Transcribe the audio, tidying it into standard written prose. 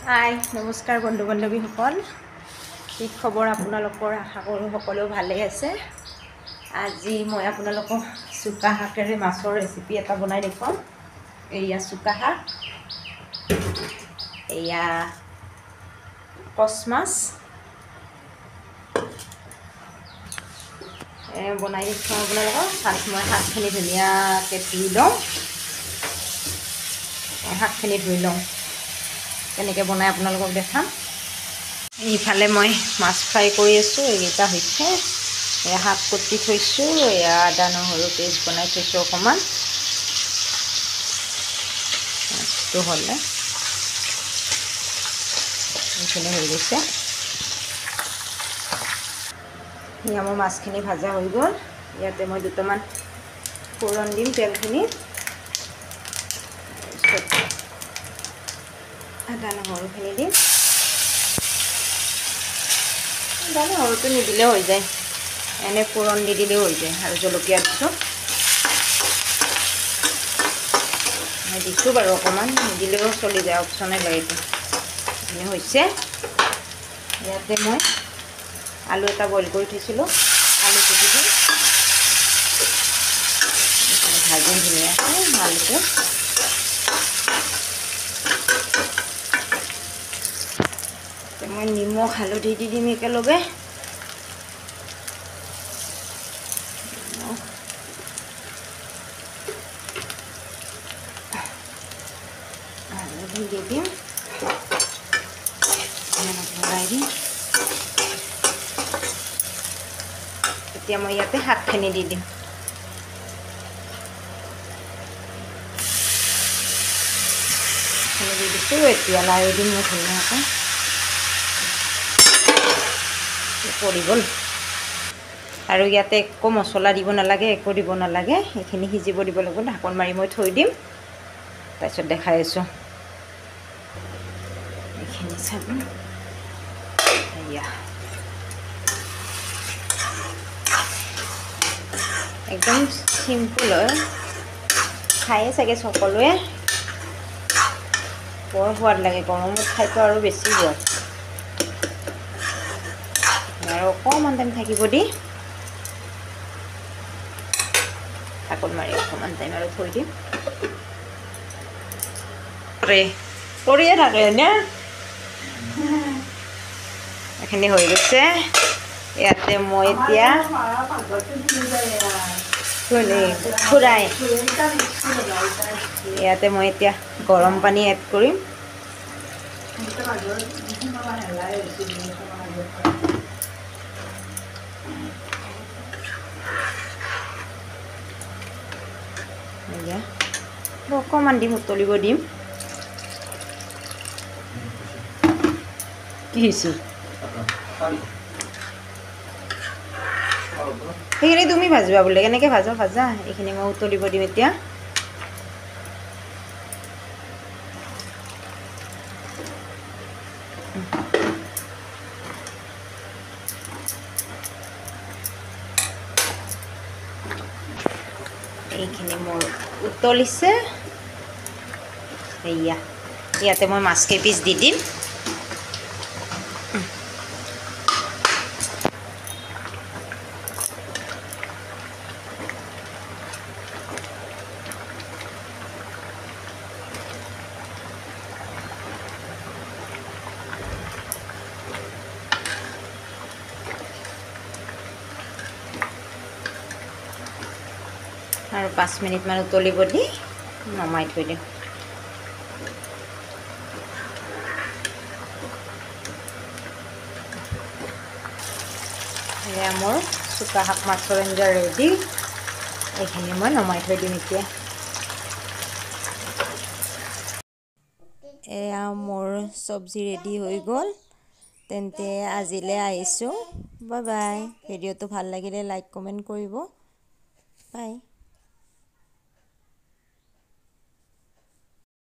হাই নমস্কাৰ বন্ধু বান্ধৱীসকল, কি খবৰ আপোনালোকৰ? আশা কৰোঁ সকলো ভালে আছে। আজি মই আপোনালোকক চুকা শাকেৰে মাছৰ ৰেচিপি এটা বনাই দেখুৱাম। এয়া চুকা শাক, এয়া কচ মাছ বনাই দেখুৱাম আপোনালোকক। ফাৰ্ষ্ট মই শাকখিনি ধুনীয়াকৈ ধুই লওঁ। শাকখিনি ধুই লওঁ, কেনেকৈ বনাই আপোনালোকক দেখাম। এইফালে মই মাছ ফ্ৰাই কৰি আছোঁ। এইকেইটা হৈছে শাক কুটি থৈছোঁ, এয়া আদা নহৰু পেষ্ট বনাই থৈছোঁ অকণমান। মাছটো হ'লে এইখিনি হৈ গৈছে। এয়া মোৰ মাছখিনি ভাজা হৈ গ'ল। ইয়াতে মই দুটামান ফোৰণ দিম তেলখিনিত। আদা নহৰুখিনি দিম। আদা নহৰুটো নিদিলেও হৈ যায়, এনে ফোৰণ দি দিলেও হৈ যায়। আৰু জলকীয়া দিছোঁ, মই দিছোঁ বাৰু অকণমান, নিদিলেও চলি যায়, অপশ্যনেল হয় এইটো। এইখিনি হৈছে। ইয়াতে মই আলু এটা বইল কৰি থৈছিলোঁ, আলুটো দি দিম। ভাজিম ধুনীয়াকৈ আলুটো। মই নিমখ হালধি দি দিম একেলগে। হালধি দি দিম, লগাই দিম। এতিয়া মই ইয়াতে শাকখিনি দি দিম। দি দিছোঁ। এতিয়া লাৰি দিম মই ধুনীয়াকৈ। পৰি গ'ল। আৰু ইয়াতে একো মছলা দিব নালাগে, একো দিব নালাগে। এইখিনি সিজিব দিব লাগিব। ঢাকোন মাৰি মই থৈ দিম, তাৰপিছত দেখাই আছোঁ। এইখিনি চাব, এয়া একদম চিম্পুল হয়, খায়ে চাগে সকলোৱে। বৰ সোৱাদ লাগে, গৰমত খাইতো আৰু বেছি সোৱাদ। আৰু অকণমান টাইম থাকিব দি ঢাকোন মাৰি অকণমান টাইম আৰু থৈ দিম। কৰিয়ে থাকে নে? এইখিনি হৈ গৈছে। ইয়াতে মই এতিয়া ইয়াতে মই এতিয়া গৰম পানী এড কৰিম। অকণমান দিম, উতলিব দিম। কি হৈছে? সেইখিনি তুমি ভাজিবা বোলে, কেনেকৈ ভাজা ভাজা। এইখিনি মই উতলিব দিম এতিয়া। এইখিনি মোৰ উতলিছে। এয়া ইয়াতে মই মাছ কেইপিচ দি দিম। আৰু 5 মিনিটমান উতলিব দি নমাই থৈ দিম। এয়া মোৰ চুকা শাক মাছৰ আঞ্জা ৰেডি। এইখিনি মই নমাই থৈ দিম এতিয়া। এয়া মোৰ চব্জি ৰেডি হৈ গ'ল। তেন্তে আজিলৈ আহিছোঁ। Bye bye. ভিডিঅ'টো ভাল লাগিলে লাইক কমেণ্ট কৰিব। বাই।